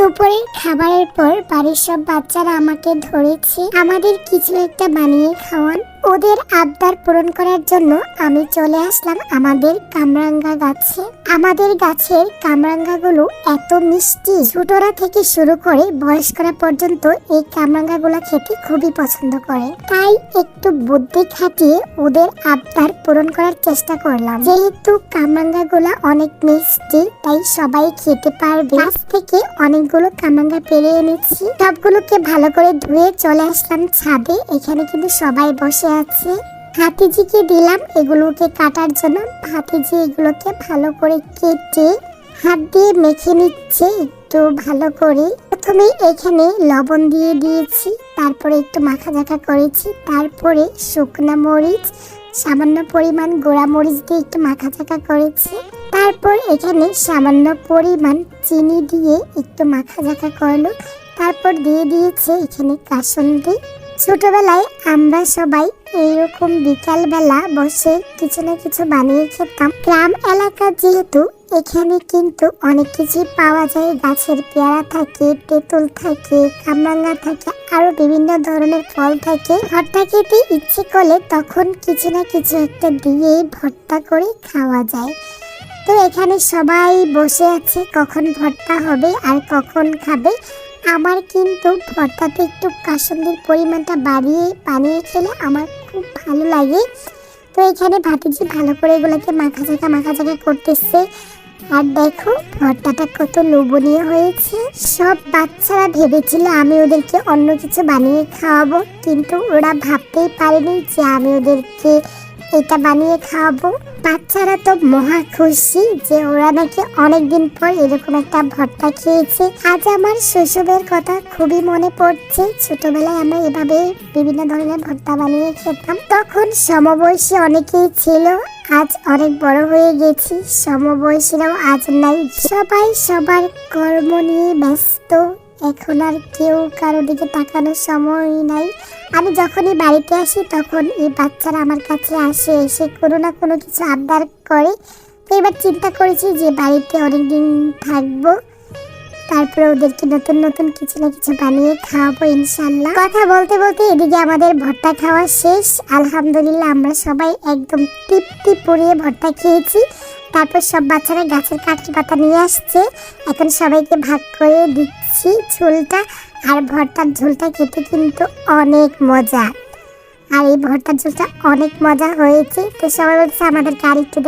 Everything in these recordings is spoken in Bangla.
দুপুরের খাবারের পর বাড়ির সব বাচ্চারা আমাকে ধরেছে আমাদের কিছু একটা বানিয়ে খাওয়ান। ওদের আবদার পূরণ করার জন্য আমি চলে আসলাম আমাদের কামরাঙ্গা গাছে। আমাদের গাছের কামরাঙ্গা গুলো এত মিষ্টি, ছোটরা থেকে শুরু করে বয়স্করা পর্যন্ত এই কামরাঙ্গা গুলা খেতে খুবই পছন্দ করে। তাই একটু বুদ্ধি খাটিয়ে ওদের আবদার পূরণ করার চেষ্টা করলাম। যেহেতু কামরাঙ্গা গুলা অনেক মিষ্টি তাই সবাই খেতে পারবে। গাছ থেকে অনেকগুলো কামরাঙ্গা পেরে এনেছি, সবগুলোকে ভালো করে ধুয়ে চলে আসলাম ছাদে। এখানে কিন্তু সবাই বসে আছে। হাতিজিকে দিলাম এগুলোকে কাটার জন্য। হাতিজি এগুলোকে ভালো করে কেটে হাত দিয়ে মেখে নিচ্ছে একটু ভালো করে। প্রথমে এখানে লবণ দিয়ে দিয়েছি, তারপরে একটু মাখাঝাকা করেছি, তারপরে শুকনা মরিচ সামান্য পরিমাণ গোড়া মরিচ দিয়ে একটু মাখাঝাকা করেছি, তারপর এখানে সামান্য পরিমাণ চিনি দিয়ে একটু মাখাঝাকা করলো, তারপর দিয়ে দিয়েছে এখানে কাসুন্দি। ছোটবেলায় আমরা সবাই এইরকম বিকাল বেলা বসে কিছু না কিছু বানিয়ে খেতাম। গ্রাম এলাকা যেহেতু এখানে কিন্তু অনেক কিছু পাওয়া যায়। গাছের পেয়ারা থাকে, তেঁতুল থাকে, কামরাঙ্গা থাকে, আরো বিভিন্ন ধরনের ফল থাকে। ভর্তা খেতে ইচ্ছে করলে তখন কিছু না কিছু একটা দিয়ে ভর্তা করে খাওয়া যায়। তো এখানে সবাই বসে আছে কখন ভর্তা হবে আর কখন খাবে। আমার কিন্তু ভর্তাতে একটু কাসুন্দির পরিমাণটা বানিয়ে খেলে আমার খুব ভালো লাগে। তো এখানে ভাতিজি ভালো করে এগুলোকে মাখাঝাকা করতেছে। আর দেখো ভর্তাটা কত লোভনীয় হয়েছে। সব বাচ্চারা ভেবেছিল আমি ওদেরকে অন্য কিছু বানিয়ে খাওয়াবো, কিন্তু ওরা ভাবতেই পারেনি যে আমি ওদেরকে এটা বানিয়ে খাওয়াবো। বাচ্চারা তো মহা খুশি যে ওরা নাকি অনেকদিন পর এরকম একটা ভর্তা খেয়েছে। আজ আমার শৈশবের কথা খুবই মনে পড়ছে। ছোটবেলায় আমরা এভাবে বিভিন্ন ধরনের ভর্তা বানিয়ে খেতাম। তখন সমবয়সী অনেকেই ছিল, আজ অনেক বড় হয়ে গেছি, সমবয়সীরাও আজ নাই। সবাই সবার কর্ম নিয়ে ব্যস্ত। এখন আর কেউ কারো দিকে তাকানোর সময় নাই। আমি যখনই বাড়িতে আসি তখন এই বাচ্চারা আমার কাছে আসে, এসে কোনো না কোনো কিছু আবদার করে। তো এবার চিন্তা করেছি যে বাড়িতে অনেকদিন থাকবো, তারপরে ওদেরকে নতুন নতুন কিছু না কিছু বানিয়ে খাওয়াবো ইনশাল্লাহ। কথা বলতে বলতে এদিকে আমাদের ভর্তা খাওয়া শেষ। আলহামদুলিল্লাহ আমরা সবাই একদম তৃপ্তি পুড়িয়ে ভর্তা খেয়েছি। তারপর সব বাচ্চারা গাছের কাঠি পাতা নিয়ে আসছে, এখন সবাইকে ভাগ করে দিচ্ছি ঝোলটা। আর ভর্তার ঝোলটা খেতে কিন্তু অনেক মজা, আর এই ভর্তার ঝোলটা অনেক মজা হয়েছে। তো সবাই বলছে আমাদেরকে আরেকটু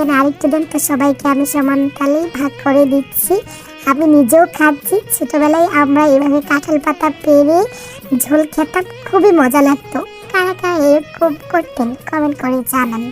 দেন। তো সবাইকে আমি সমান তালেই ভাগ করে দিচ্ছি। আমি নিজেও খাচ্ছি। ছোটবেলায় আমরা এভাবে কাঁঠাল পাতা পেরে ঝোল খেতাম, খুবই মজা লাগতো। কারা কারা এরকম করতেন কমেন্ট করে জানান।